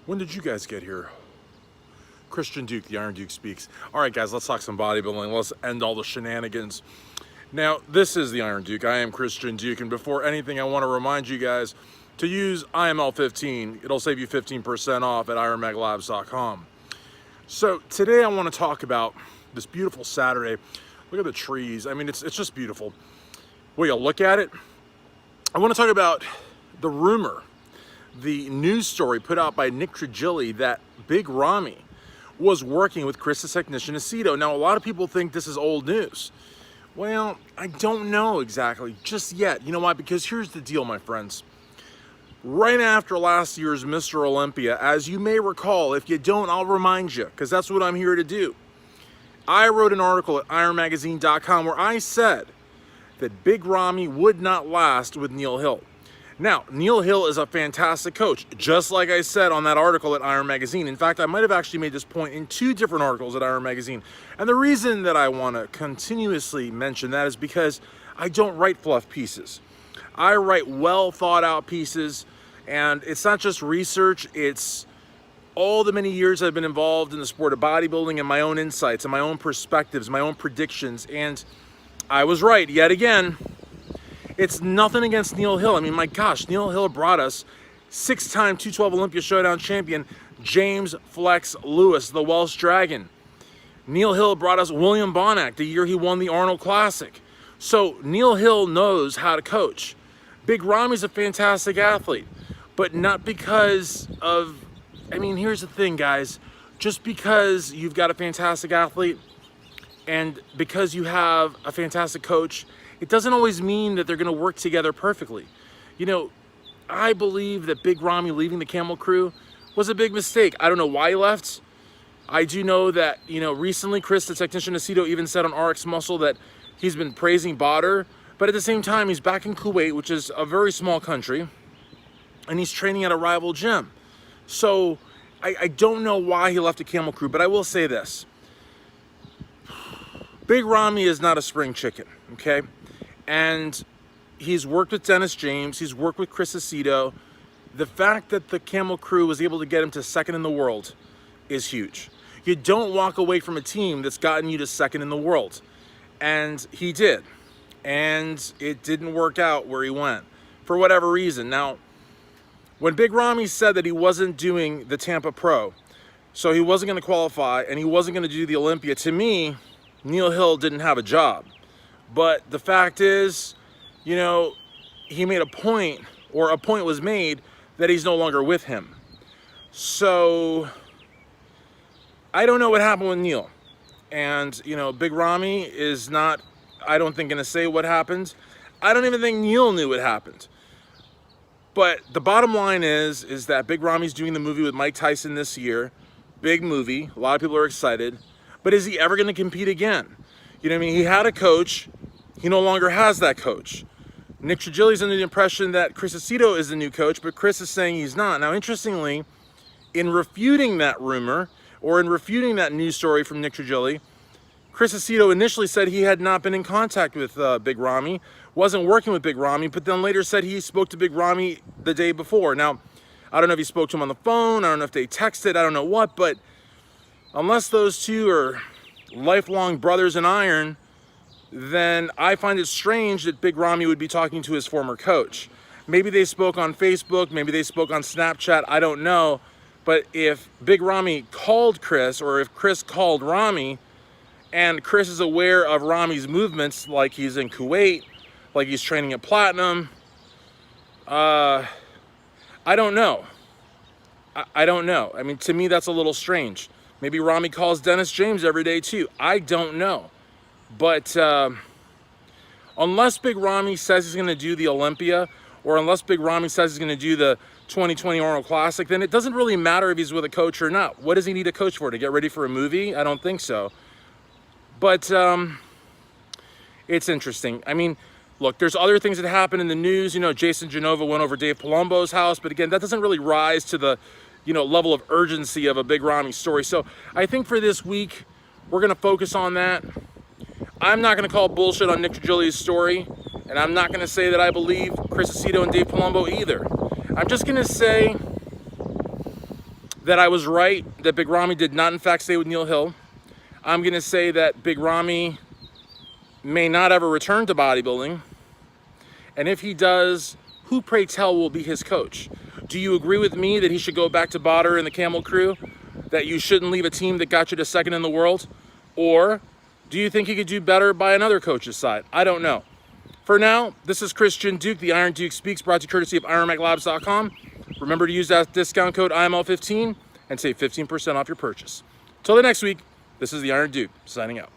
When did you guys get here? Christian Duke, the Iron Duke speaks. All right, guys, let's talk some bodybuilding. Let's end all the shenanigans. Now, this is the Iron Duke. I am Christian Duke, and before anything, I want to remind you guys to use IML15. It'll save you 15% off at IronMagLabs.com. So today I want to talk about this beautiful Saturday. Look at the trees. I mean, it's just beautiful. Will you look at it? I want to talk about the rumor, the news story put out by Nick Trigili that Big Ramy was working with Chris's technician Aceto. Now, a lot of people think this is old news. Well, I don't know exactly just yet. You know why? Because here's the deal, my friends. Right after last year's Mr. Olympia, as you may recall, if you don't, I'll remind you, because that's what I'm here to do. I wrote an article at ironmagazine.com where I said that Big Ramy would not last with Neil Hill. Now, Neil Hill is a fantastic coach, just like I said on that article at Iron Magazine. In fact, I might have actually made this point in 2 different articles at Iron Magazine. And the reason that I want to continuously mention that is because I don't write fluff pieces. I write well thought out pieces, and it's not just research, it's all the many years I've been involved in the sport of bodybuilding and my own insights and my own perspectives, my own predictions, and I was right yet again. It's nothing against Neil Hill. I mean, my gosh, Neil Hill brought us 6-time 212 Olympia Showdown champion James Flex Lewis, the Welsh Dragon. Neil Hill brought us William Bonac the year he won the Arnold Classic. So Neil Hill knows how to coach. Big Ramy's a fantastic athlete, but not because of, I mean, here's the thing, guys. Just because you've got a fantastic athlete and because you have a fantastic coach, it doesn't always mean that they're going to work together perfectly. You know, I believe that Big Ramy leaving the Camel Crew was a big mistake. I don't know why he left. I do know that, recently Chris, the technician Aceto, even said on RX Muscle that he's been praising Badr, but at the same time, he's back in Kuwait, which is a very small country, and he's training at a rival gym. So I don't know why he left the Camel Crew, but I will say this. Big Ramy is not a spring chicken, okay? And he's worked with Dennis James, he's worked with Chris Aceto. The fact that the Camel Crew was able to get him to 2nd in the world is huge. You don't walk away from a team that's gotten you to 2nd in the world. And he did. And it didn't work out where he went, for whatever reason. Now, when Big Ramy said that he wasn't doing the Tampa Pro, so he wasn't going to qualify and he wasn't going to do the Olympia, to me, Neil Hill didn't have a job. But the fact is, he made a point, or a point was made, that he's no longer with him. So, I don't know what happened with Neil. And, Big Ramy is not, I don't think, going to say what happened. I don't even think Neil knew what happened. But the bottom line is that Big Ramy's doing the movie with Mike Tyson this year. Big movie. A lot of people are excited. But is he ever going to compete again? You know what I mean? He had a coach. He no longer has that coach. Nick Trigili's under the impression that Chris Aceto is the new coach, but Chris is saying he's not. Now, interestingly, in refuting that rumor, or in refuting that news story from Nick Trigili, Chris Aceto initially said he had not been in contact with Big Ramy, wasn't working with Big Ramy, but then later said he spoke to Big Ramy the day before. Now, I don't know if he spoke to him on the phone, I don't know if they texted, I don't know what, but unless those two are lifelong brothers in iron, then I find it strange that Big Ramy would be talking to his former coach. Maybe they spoke on Facebook, maybe they spoke on Snapchat, I don't know. But if Big Ramy called Chris, or if Chris called Ramy, and Chris is aware of Ramy's movements, like he's in Kuwait, like he's training at Platinum, I don't know. I don't know. I mean, to me, that's a little strange. Maybe Ramy calls Dennis James every day too. I don't know. But unless Big Ramy says he's going to do the Olympia, or unless Big Ramy says he's going to do the 2020 Arnold Classic, then it doesn't really matter if he's with a coach or not. What does he need a coach for? To get ready for a movie? I don't think so. But it's interesting. I mean, look, there's other things that happen in the news. Jason Genova went over Dave Palumbo's house, but again, that doesn't really rise to the level of urgency of a Big Ramy story. So I think for this week, we're going to focus on that. I'm not going to call bullshit on Nick Trigili's story, and I'm not going to say that I believe Chris Aceto and Dave Palumbo either. I'm just going to say that I was right, that Big Ramy did not in fact stay with Neil Hill. I'm going to say that Big Ramy may not ever return to bodybuilding. And if he does, who pray tell will be his coach? Do you agree with me that he should go back to Botter and the Camel Crew? That you shouldn't leave a team that got you to second in the world? Or do you think he could do better by another coach's side? I don't know. For now, this is Christian Duke, the Iron Duke Speaks, brought to you courtesy of IronMagLabs.com. Remember to use that discount code IML15 and save 15% off your purchase. Till the next week, this is the Iron Duke, signing out.